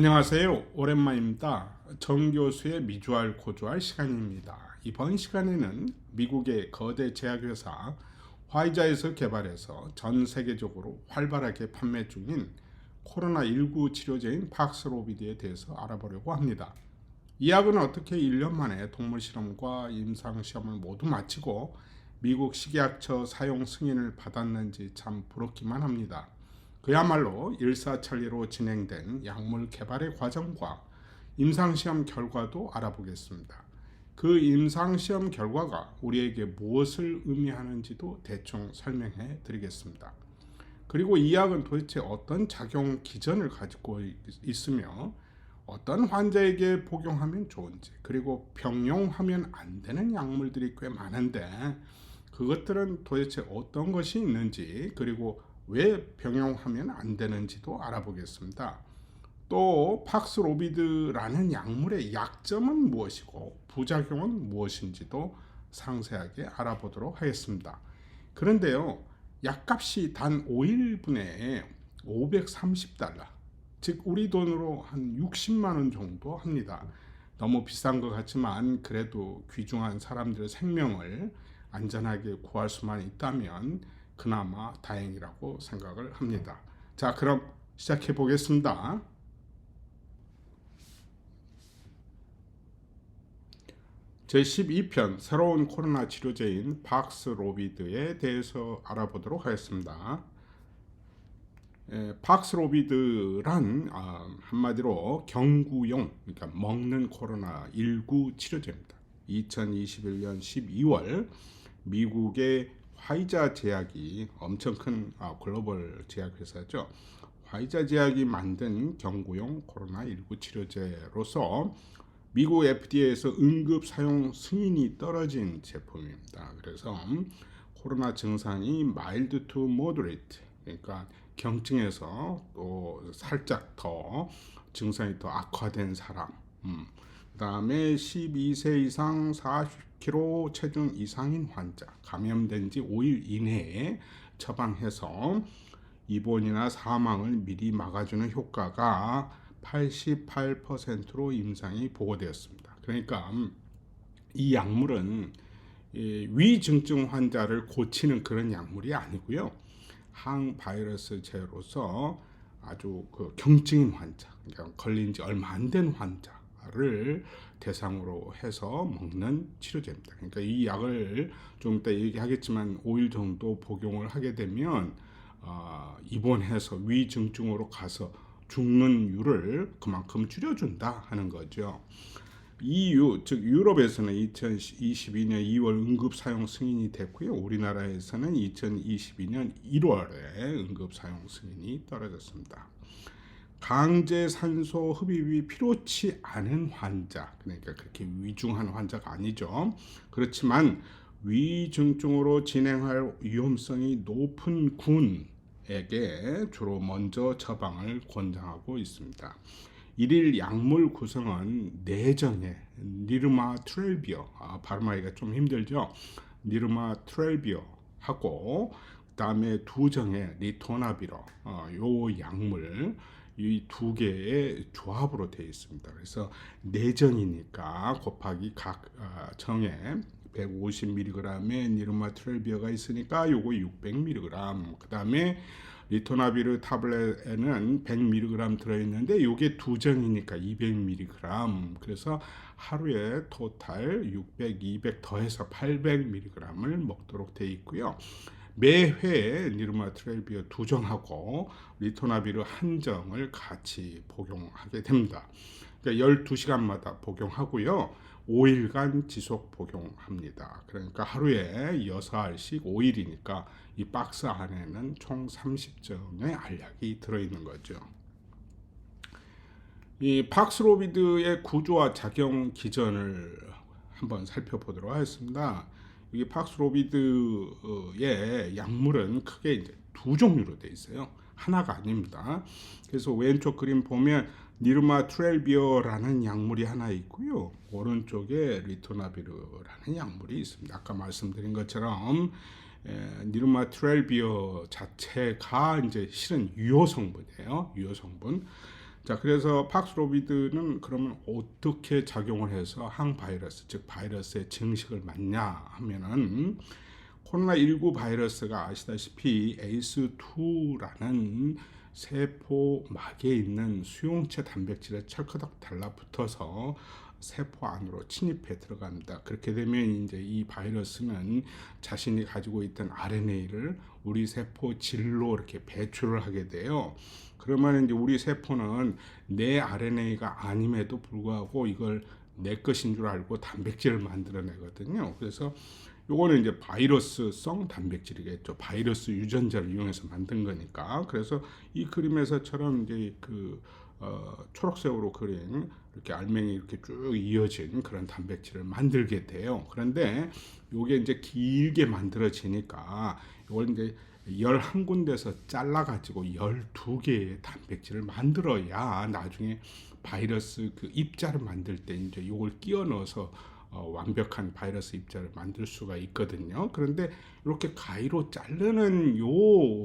안녕하세요. 오랜만입니다. 정 교수의 미주알 고주알 시간입니다. 이번 시간에는 미국의 거대 제약회사 화이자에서 개발해서 전 세계적으로 활발하게 판매 중인 코로나19 치료제인 박스로비드에 대해서 알아보려고 합니다. 이 약은 어떻게 1년 만에 동물 실험과 임상 시험을 모두 마치고 미국 식약처 사용 승인을 받았는지 참 부럽기만 합니다. 그야말로 일사천리로 진행된 약물 개발의 과정과 임상시험 결과도 알아보겠습니다. 그 임상시험 결과가 우리에게 무엇을 의미하는지도 대충 설명해 드리겠습니다. 그리고 이 약은 도대체 어떤 작용 기전을 가지고 있으며 어떤 환자에게 복용하면 좋은지, 그리고 병용하면 안 되는 약물들이 꽤 많은데 그것들은 도대체 어떤 것이 있는지, 그리고 왜 병용하면 안 되는지도 알아보겠습니다. 또 팍스로비드라는 약물의 약점은 무엇이고 부작용은 무엇인지도 상세하게 알아보도록 하겠습니다. 그런데요, 약값이 단 5일분에 $530, 즉 우리 돈으로 한 60만 원 정도 합니다. 너무 비싼 것 같지만 그래도 귀중한 사람들의 생명을 안전하게 구할 수만 있다면 그나마 다행이라고 생각을 합니다. 자, 그럼 시작해 보겠습니다. 제12편 새로운 코로나 치료제인 박스로비드에 대해서 알아보도록 하겠습니다. 박스로비드란 한마디로 경구용, 그러니까 먹는 코로나19 치료제입니다. 2021년 12월 미국의 화이자 제약이 엄청 큰 글로벌 제약회사죠. 화이자 제약이 만든 경구용 코로나19 치료제로서 미국 FDA에서 응급 사용 승인이 떨어진 제품입니다. 그래서 코로나 증상이 mild to moderate, 그러니까 경증에서 또 살짝 더 증상이 더 악화된 사람, 그 다음에 12세 이상 40kg 체중 이상인 환자, 감염된 지 5일 이내에 처방해서 입원이나 사망을 미리 막아주는 효과가 88%로 임상이 보고되었습니다. 그러니까 이 약물은 위중증 환자를 고치는 그런 약물이 아니고요, 항바이러스제로서 아주 그 경증인 환자, 그러니까 걸린 지 얼마 안 된 환자를 대상으로 해서 먹는 치료제입니다. 그러니까 이 약을 좀 이따 얘기하겠지만 5일 정도 복용을 하게 되면 입원해서 위중증으로 가서 죽는 율을 그만큼 줄여준다 하는 거죠. EU, 즉 유럽에서는 2022년 2월 응급 사용 승인이 됐고요. 우리나라에서는 2022년 1월에 응급 사용 승인이 떨어졌습니다. 강제 산소 흡입이 필요치 않은 환자, 그러니까 그렇게 위중한 환자가 아니죠. 그렇지만 위중증으로 진행할 위험성이 높은 군에게 주로 먼저 처방을 권장하고 있습니다. 일일 약물 구성은 4정의 니르마트렐비어, 발음하기가 좀 힘들죠. 니르마트렐비어 하고, 그 다음에 2정의 리토나비러, 요 약물 이 2개의 조합으로 되어 있습니다. 그래서 4정이니까 곱하기 각 정에 150mg의 니르마트렐비어가 있으니까 요거 600mg, 그 다음에 리토나비르 타블렛에는 100mg 들어있는데 요게 2정이니까 200mg, 그래서 하루에 토탈 600, 200 더해서 800mg을 먹도록 되어 있고요. 매회 니르마트렐비어 2정하고 리토나비르 1정을 같이 복용하게 됩니다. 그러니까 12시간마다 복용하고요, 5일간 지속 복용합니다. 그러니까 하루에 6알씩 5일이니까 이 박스 안에는 총 30정의 알약이 들어있는 거죠. 이 박스로비드의 구조와 작용 기전을 한번 살펴보도록 하겠습니다. 이 박스로비드의 약물은 크게 이제 2종류로 되어 있어요. 하나가 아닙니다. 그래서 왼쪽 그림 보면 니르마트렐비어라는 약물이 하나 있고요, 오른쪽에 리토나비르라는 약물이 있습니다. 아까 말씀드린 것처럼 니르마트렐비어 자체가 이제 실은 유효 성분이에요. 유효 성분. 자, 그래서 팍스로비드는 그러면 어떻게 작용을 해서 항바이러스, 즉 바이러스의 증식을 막냐 하면은 코로나19 바이러스가 아시다시피 ACE2라는 세포막에 있는 수용체 단백질에 철커덕 달라붙어서 세포 안으로 침입해 들어갑니다. 그렇게 되면 이제 이 바이러스는 자신이 가지고 있던 RNA를 우리 세포 질로 이렇게 배출을 하게 돼요. 그러면 이제 우리 세포는 내 RNA가 아님에도 불구하고 이걸 내 것인 줄 알고 단백질을 만들어내거든요. 그래서 요거는 이제 바이러스성 단백질이겠죠. 바이러스 유전자를 이용해서 만든 거니까. 그래서 이 그림에서처럼 이제 초록색으로 그린 이렇게 알맹이 이렇게 쭉 이어진 그런 단백질을 만들게 돼요. 그런데 요게 이제 길게 만들어지니까 이걸 이제 11군데서 잘라가지고 12개의 단백질을 만들어야 나중에 바이러스 그 입자를 만들 때 이제 요걸 끼워 넣어서 완벽한 바이러스 입자를 만들 수가 있거든요. 그런데 이렇게 가위로 자르는 요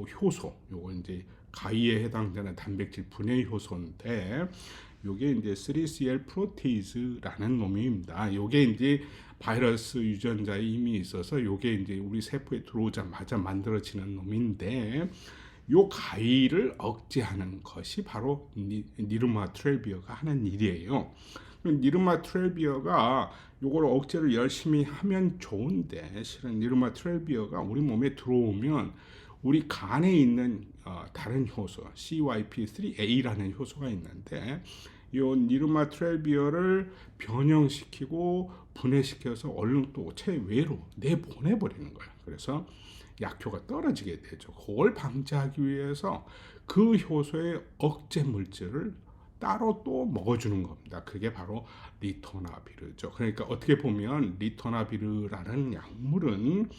효소, 요거 이제 가위에 해당되는 단백질 분해 효소인데 요게 이제 3CL 프로테이즈라는 놈입니다. 요게 이제 바이러스 유전자에 이미 있어서 요게 이제 우리 세포에 들어오자마자 만들어지는 놈인데 요 가위를 억제하는 것이 바로 니르마트렐비어가 하는 일이에요. 니르마트렐비어가 요걸 억제를 열심히 하면 좋은데 실은 니르마트렐비어가 우리 몸에 들어오면 우리 간에 있는 다른 효소 CYP3A라는 효소가 있는데 이 니르마트렐비어를 변형시키고 분해시켜서 얼른 또 체외로 내보내버리는 거예요. 그래서 약효가 떨어지게 되죠. 그걸 방지하기 위해서 그 효소의 억제 물질을 따로 또 먹어주는 겁니다. 그게 바로 리토나비르죠. 그러니까 어떻게 보면 리토나비르라는 약물은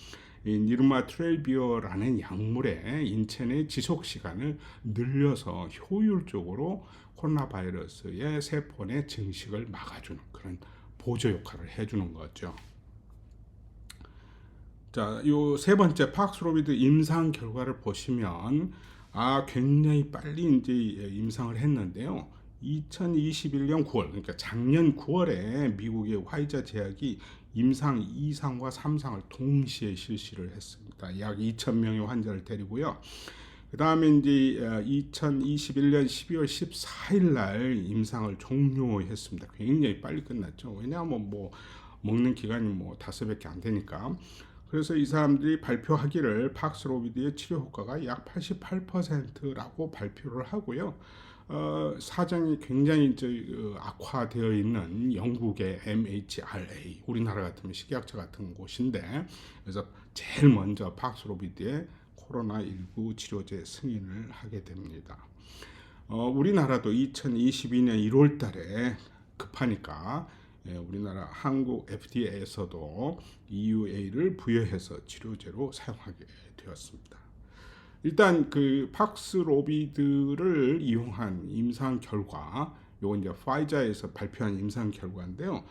이 니르마트렐비어라는 약물의 인체 내 지속 시간을 늘려서 효율적으로 코로나 바이러스의 세포 내 증식을 막아주는 그런 보조 역할을 해주는 거죠. 자, 요 세 번째 팍스로비드 임상 결과를 보시면 굉장히 빨리 이제 임상을 했는데요. 2021년 9월, 그러니까 작년 9월에 미국의 화이자 제약이 임상 2상과 3상을 동시에 실시를 했습니다. 약 2,000명의 환자를 데리고요. 그 다음에 이제 2021년 12월 14일 날 임상을 종료했습니다. 굉장히 빨리 끝났죠. 왜냐하면 뭐 먹는 기간이 뭐 5배밖에 안 되니까. 그래서 이 사람들이 발표하기를 팍스로비드의 치료 효과가 약 88%라고 발표를 하고요. 사정이 굉장히 악화되어 있는 영국의 MHRA, 우리나라 같으면 식약처 같은 곳인데, 그래서 제일 먼저 팍스로비드의 코로나19 치료제 승인을 하게 됩니다. 우리나라도 2022년 1월 달에 급하니까 우리나라 한국 FDA에서도 EUA를 부여해서 치료제로 사용하게 되었습니다. 일단 그 팍스로비드를 이용한 임상 결과, 요건 이제 파이자에서 발표한 임상 결과인데요.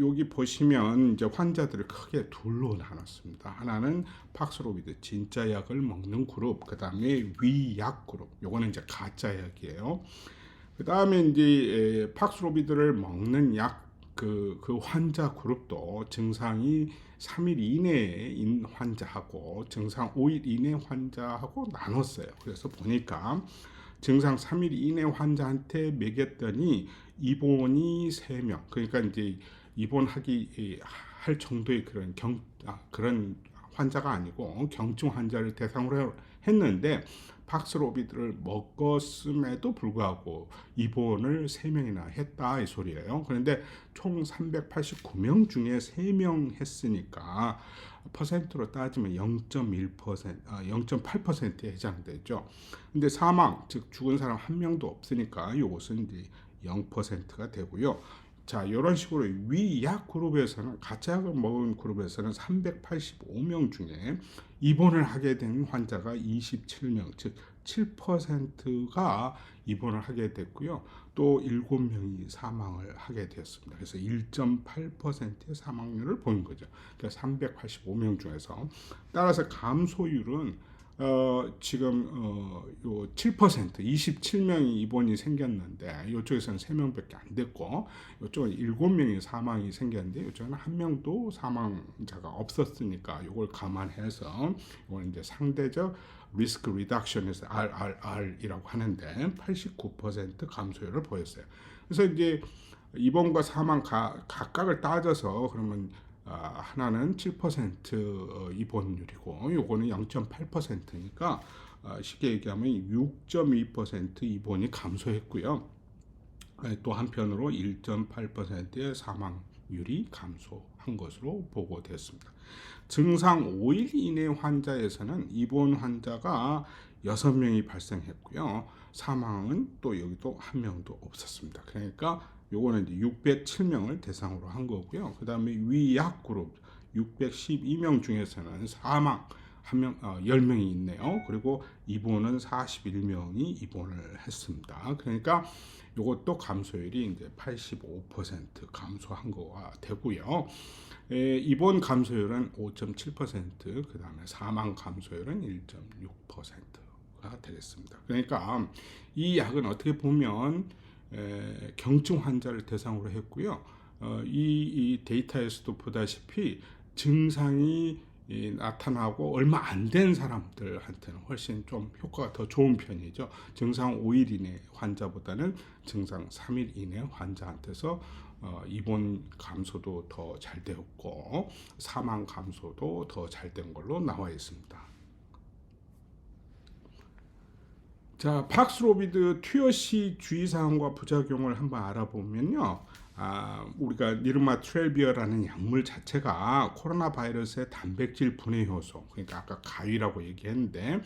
여기 보시면 이제 환자들을 크게 둘로 나눴습니다. 하나는 팍스로비드 진짜 약을 먹는 그룹, 그 다음에 위약 그룹. 요거는 이제 가짜 약이에요. 그 다음에 이제 팍스로비드를 먹는 약 그 환자 그룹도 증상이 3일 이내인 환자하고 증상 5일 이내 환자하고 나눴어요. 그래서 보니까 증상 3일 이내 환자한테 먹였더니 입원이 3명. 그러니까 이제 입원하기 할 정도의 그런 환자가 아니고 경증 환자를 대상으로 했는데 팍스로비드를 먹었음에도 불구하고 입원을 3명이나 했다 이 소리예요. 그런데 총 389명 중에 3명 했으니까 퍼센트로 따지면 0.1%, 0.8%에 해당되죠. 근데 사망, 즉 죽은 사람 한 명도 없으니까 이것은 이제 0%가 되고요. 자, 이런 식으로 위약 그룹에서는 가짜 약을 먹은 그룹에서는 385명 중에 입원을 하게 된 환자가 27명, 즉 7%가 입원을 하게 됐고요. 또 7명이 사망을 하게 되었습니다. 그래서 1.8%의 사망률을 보인 거죠. 그러니까 385명 중에서. 따라서 감소율은 지금 요 7% 27명이 입원이 생겼는데 이쪽에서는 3명밖에 안 됐고 이쪽은 7명이 사망이 생겼는데 이쪽은 한 명도 사망자가 없었으니까 이걸 감안해서 이걸 이제 상대적 리스크 리덕션에서 RRR이라고 하는데 89% 감소율을 보였어요. 그래서 이제 입원과 사망 각각을 따져서 그러면 하나는 7% 입원율이고 요거는 0.8%니까 쉽게 얘기하면 6.2% 입원이 감소했고요. 또 한편으로 1.8%의 사망률이 감소한 것으로 보고됐습니다. 증상 5일 이내 환자에서는 입원 환자가 6명이 발생했고요. 사망은 또 여기도 한 명도 없었습니다. 그러니까 요거는 이제 607명을 대상으로 한 거고요. 그 다음에 위약 그룹 612명 중에서는 사망 10명이 있네요. 그리고 입원은 41명이 입원을 했습니다. 그러니까 이것도 감소율이 이제 85% 감소한 거가 되고요. 입원 감소율은 5.7%, 그 다음에 사망 감소율은 1.6%가 되겠습니다. 그러니까 이 약은 어떻게 보면 경증 환자를 대상으로 했고요. 이 데이터에서도 보다시피 증상이 나타나고 얼마 안 된 사람들한테는 훨씬 좀 효과가 더 좋은 편이죠. 증상 5일 이내 환자보다는 증상 3일 이내 환자한테서 입원 감소도 더 잘 되었고 사망 감소도 더 잘 된 걸로 나와 있습니다. 자, 팍스로비드 투여시 주의사항과 부작용을 한번 알아보면요. 우리가 니르마트렐비어라는 약물 자체가 코로나 바이러스의 단백질 분해 효소, 그러니까 아까 가위라고 얘기했는데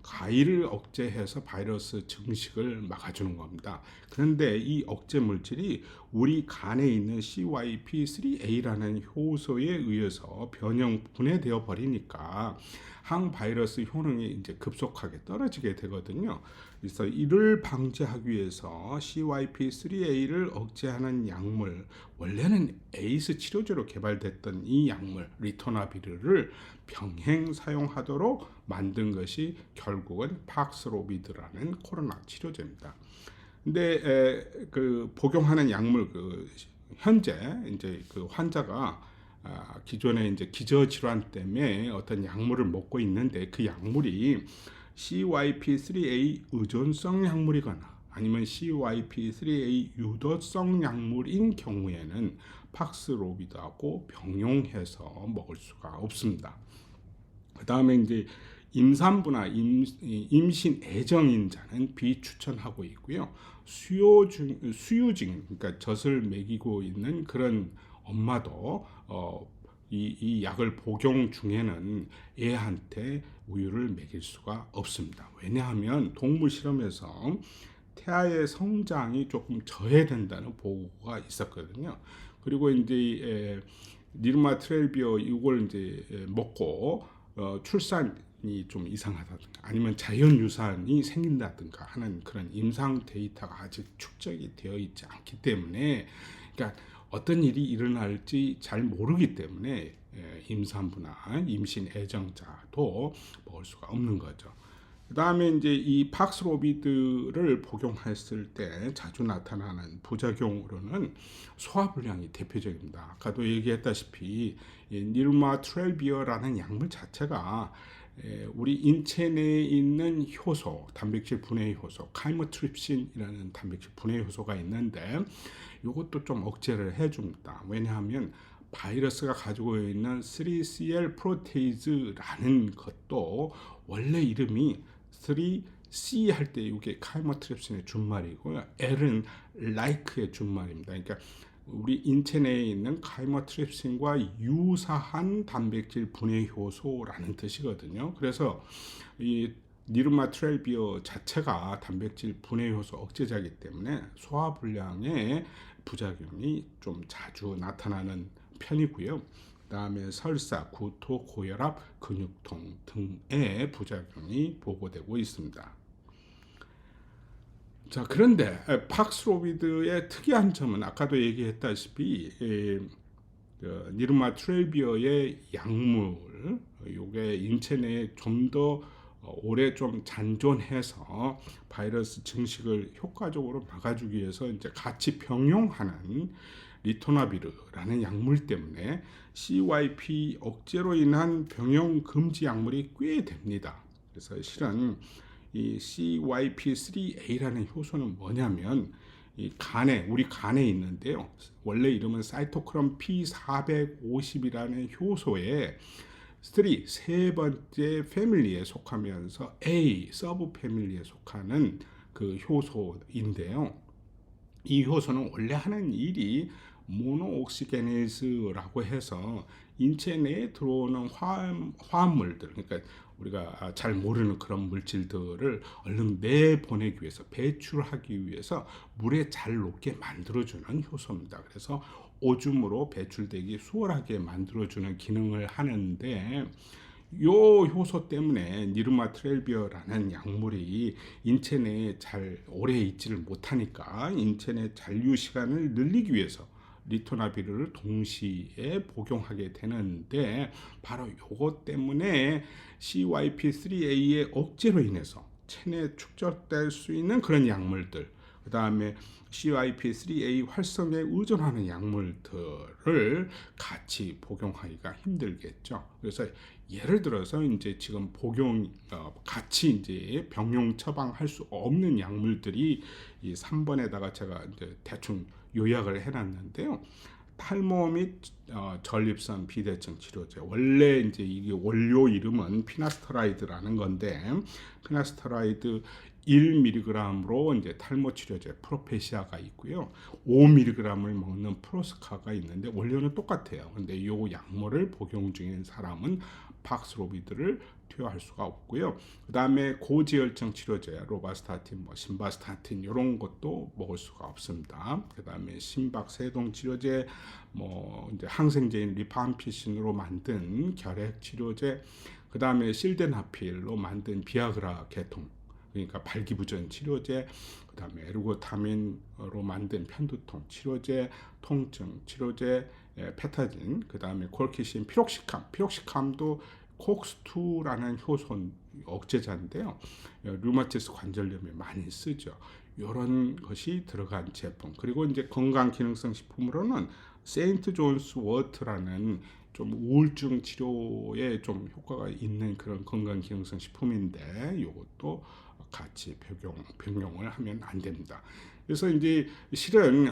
가위를 억제해서 바이러스 증식을 막아주는 겁니다. 그런데 이 억제 물질이 우리 간에 있는 CYP3A라는 효소에 의해서 변형 분해되어 버리니까 항바이러스 효능이 이제 급속하게 떨어지게 되거든요. 그래서 이를 방지하기 위해서 CYP3A를 억제하는 약물, 원래는 에이스 치료제로 개발됐던 이 약물 리토나비르를 병행 사용하도록 만든 것이 결국은 팍스로비드라는 코로나 치료제입니다. 근데 그 복용하는 약물 현재 이제 그 환자가 기존에 이제 기저질환 때문에 어떤 약물을 먹고 있는데 그 약물이 CYP3A 의존성 약물이거나 아니면 CYP3A 유도성 약물인 경우에는 팍스로비드하고 병용해서 먹을 수가 없습니다. 그 다음에 이제 임산부나 임신 애정인자는 비추천하고 있고요. 수유증, 그러니까 젖을 먹이고 있는 그런 엄마도 이 약을 복용 중에는 애한테 우유를 먹일 수가 없습니다. 왜냐하면 동물 실험에서 태아의 성장이 조금 저해된다는 보고가 있었거든요. 그리고 이제 니르마트렐비어 이걸 이제 먹고 출산이 좀 이상하다든가 아니면 자연유산이 생긴다든가 하는 그런 임상 데이터가 아직 축적이 되어 있지 않기 때문에 그러니까 어떤 일이 일어날지 잘 모르기 때문에 임산부나 임신 애정자도 먹을 수가 없는 거죠. 그 다음에 이제 이 팍스로비드를 복용했을 때 자주 나타나는 부작용으로는 소화불량이 대표적입니다. 아까도 얘기했다시피 니르마트렐비어라는 약물 자체가 우리 인체 내에 있는 효소, 단백질 분해 효소, 카이모트립신이라는 단백질 분해 효소가 있는데 이것도 좀 억제를 해줍니다. 왜냐하면 바이러스가 가지고 있는 3CL 프로테이즈라는 것도 원래 이름이 3C 할 때 이게 카이모트립신의 준말이고요. L은 like의 준말입니다. 그러니까 우리 인체 내에 있는 카이모트립신과 유사한 단백질 분해 효소라는 뜻이거든요. 그래서 이 니르마트렐비어 자체가 단백질 분해 효소 억제자이기 때문에 소화불량의 부작용이 좀 자주 나타나는 편이고요. 그 다음에 설사, 구토, 고혈압, 근육통 등의 부작용이 보고되고 있습니다. 자, 그런데 팍스로비드의 특이한 점은 아까도 얘기했다시피 니르마트렐비어의 약물, 요게 인체 내에 좀 더 오래 좀 잔존해서 바이러스 증식을 효과적으로 막아주기 위해서 이제 같이 병용하는 리토나비르라는 약물 때문에 CYP 억제로 인한 병용 금지 약물이 꽤 됩니다. 그래서 실은 이 CYP3A라는 효소는 뭐냐면 우리 간에 있는데요. 원래 이름은 사이토크롬 P450이라는 효소에 세 번째 패밀리에 속하면서 A 서브 패밀리에 속하는 그 효소인데요. 이 효소는 원래 하는 일이 모노옥시게네이즈라고 해서 인체 내에 들어오는 화합물들, 그러니까 우리가 잘 모르는 그런 물질들을 얼른 내보내기 위해서, 배출하기 위해서 물에 잘 녹게 만들어주는 효소입니다. 그래서 오줌으로 배출되기 수월하게 만들어주는 기능을 하는데, 요 효소 때문에 니르마트렐비어라는 약물이 인체 내에 잘 오래 있지를 못하니까 인체 내 잔류 시간을 늘리기 위해서 리토나비르를 동시에 복용하게 되는데, 바로 요것 때문에 CYP3A의 억제로 인해서 체내에 축적될 수 있는 그런 약물들, 그 다음에 CYP3A 활성에 의존하는 약물들을 같이 복용하기가 힘들겠죠. 그래서 예를 들어서 이제 지금 같이 이제 병용 처방할 수 없는 약물들이 이 3번에다가 제가 이제 대충 요약을 해놨는데요. 탈모 및 전립선 비대증 치료제, 원래 이제 이게 원료 이름은 피나스터라이드라는 건데, 피나스터라이드 1mg으로 이제 탈모 치료제 프로페시아가 있고요. 5mg을 먹는 프로스카가 있는데 원료는 똑같아요. 근데 이 약물을 복용 중인 사람은 박스로비드를 투여할 수가 없고요. 그 다음에 고지혈증 치료제 로바스타틴, 심바스타틴 이런 것도 먹을 수가 없습니다. 그 다음에 심박 세동 치료제, 이제 항생제인 리팜피신으로 만든 결핵 치료제, 그 다음에 실데나필로 만든 비아그라 계통, 그러니까 발기부전 치료제, 그 다음에 에르고타민으로 만든 편두통 치료제, 통증 치료제, 페타진, 그 다음에 콜키신, 피록시캄도 콕스2라는 효소 억제자인데요. 류마티스 관절염에 많이 쓰죠. 이런 것이 들어간 제품. 그리고 이제 건강기능성 식품으로는 세인트 존스 워트라는 좀 우울증 치료에 좀 효과가 있는 그런 건강기능성 식품인데, 이것도 같이 병용을 하면 안 됩니다. 그래서 이제 실은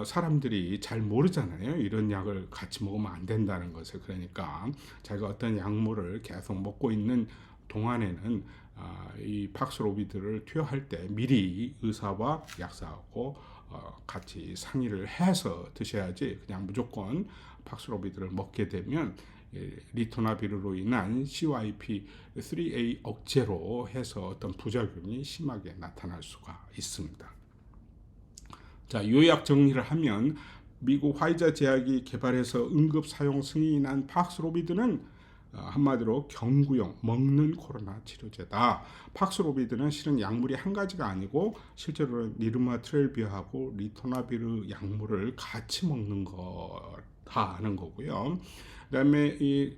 사람들이 잘 모르잖아요. 이런 약을 같이 먹으면 안 된다는 것을. 그러니까 자기가 어떤 약물을 계속 먹고 있는 동안에는 이 박스로비드를 투여할 때 미리 의사와 약사하고 같이 상의를 해서 드셔야지, 그냥 무조건 박스로비드를 먹게 되면 리토나비르로 인한 CYP3A 억제로 해서 어떤 부작용이 심하게 나타날 수가 있습니다. 자, 요약 정리를 하면 미국 화이자 제약이 개발해서 응급 사용 승인한 박스로비드는 한마디로 경구용 먹는 코로나 치료제다. 박스로비드는 실은 약물이 한 가지가 아니고 실제로 니르마트렐비어하고 리토나비르 약물을 같이 먹는 거다 하는 거고요. 그다음에 이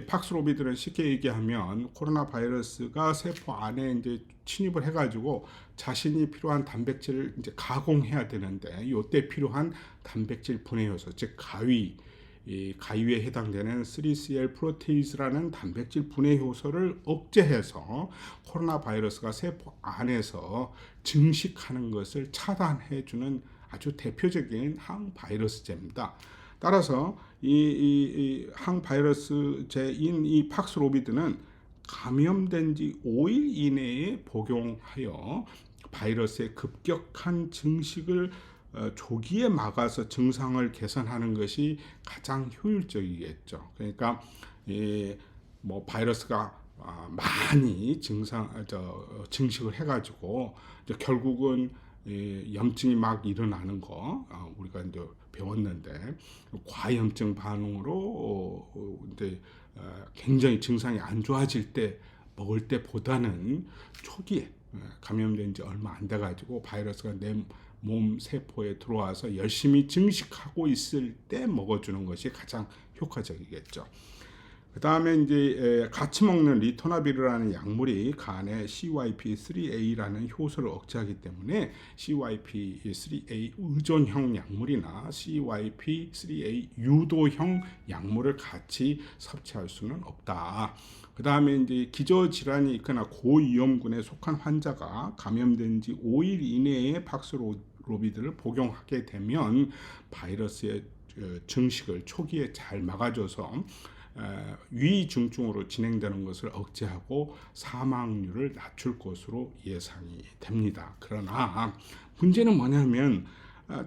박스로비드는 쉽게 얘기하면 코로나 바이러스가 세포 안에 이제 침입을 해가지고 자신이 필요한 단백질을 이제 가공해야 되는데, 이때 필요한 단백질 분해 요소, 즉 가위에 해당되는 3CL 프로테이즈라는 단백질 분해 효소를 억제해서 코로나 바이러스가 세포 안에서 증식하는 것을 차단해주는 아주 대표적인 항바이러스제입니다. 따라서 이 항바이러스제인 이 박스로비드는 감염된 지 5일 이내에 복용하여 바이러스의 급격한 증식을 조기에 막아서 증상을 개선하는 것이 가장 효율적이겠죠. 그러니까 바이러스가 많이 증식을 해가지고 결국은 염증이 막 일어나는 거 우리가 이제 배웠는데, 과염증 반응으로 이제 굉장히 증상이 안 좋아질 때 먹을 때보다는 초기에 감염된 지 얼마 안 돼 가지고 바이러스가 내 몸 세포에 들어와서 열심히 증식하고 있을 때 먹어주는 것이 가장 효과적이겠죠. 그 다음에 이제 같이 먹는 리토나비르라는 약물이 간에 CYP3A라는 효소를 억제하기 때문에 CYP3A 의존형 약물이나 CYP3A 유도형 약물을 같이 섭취할 수는 없다. 그 다음에 이제 기저질환이 있거나 고위험군에 속한 환자가 감염된 지 5일 이내에 팍스로비드를 복용하게 되면 바이러스의 증식을 초기에 잘 막아줘서 위중증으로 진행되는 것을 억제하고 사망률을 낮출 것으로 예상이 됩니다. 그러나 문제는 뭐냐면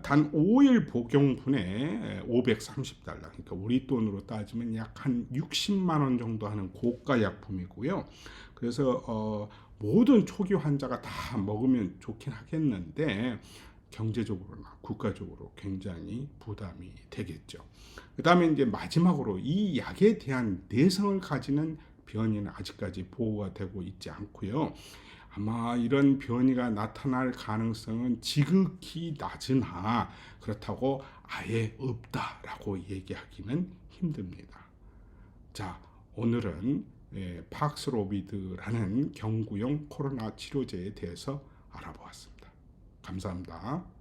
단 5일 복용분에 $530, 그러니까 우리 돈으로 따지면 약 한 60만 원 정도 하는 고가 약품이고요. 그래서 모든 초기 환자가 다 먹으면 좋긴 하겠는데 경제적으로나 국가적으로 굉장히 부담이 되겠죠. 그 다음에 이제 마지막으로 이 약에 대한 내성을 가지는 변이는 아직까지 보고가 되고 있지 않고요. 아마 이런 변이가 나타날 가능성은 지극히 낮으나 그렇다고 아예 없다라고 얘기하기는 힘듭니다. 자, 오늘은 팍스로비드라는 경구용 코로나 치료제에 대해서 알아보았습니다. 감사합니다.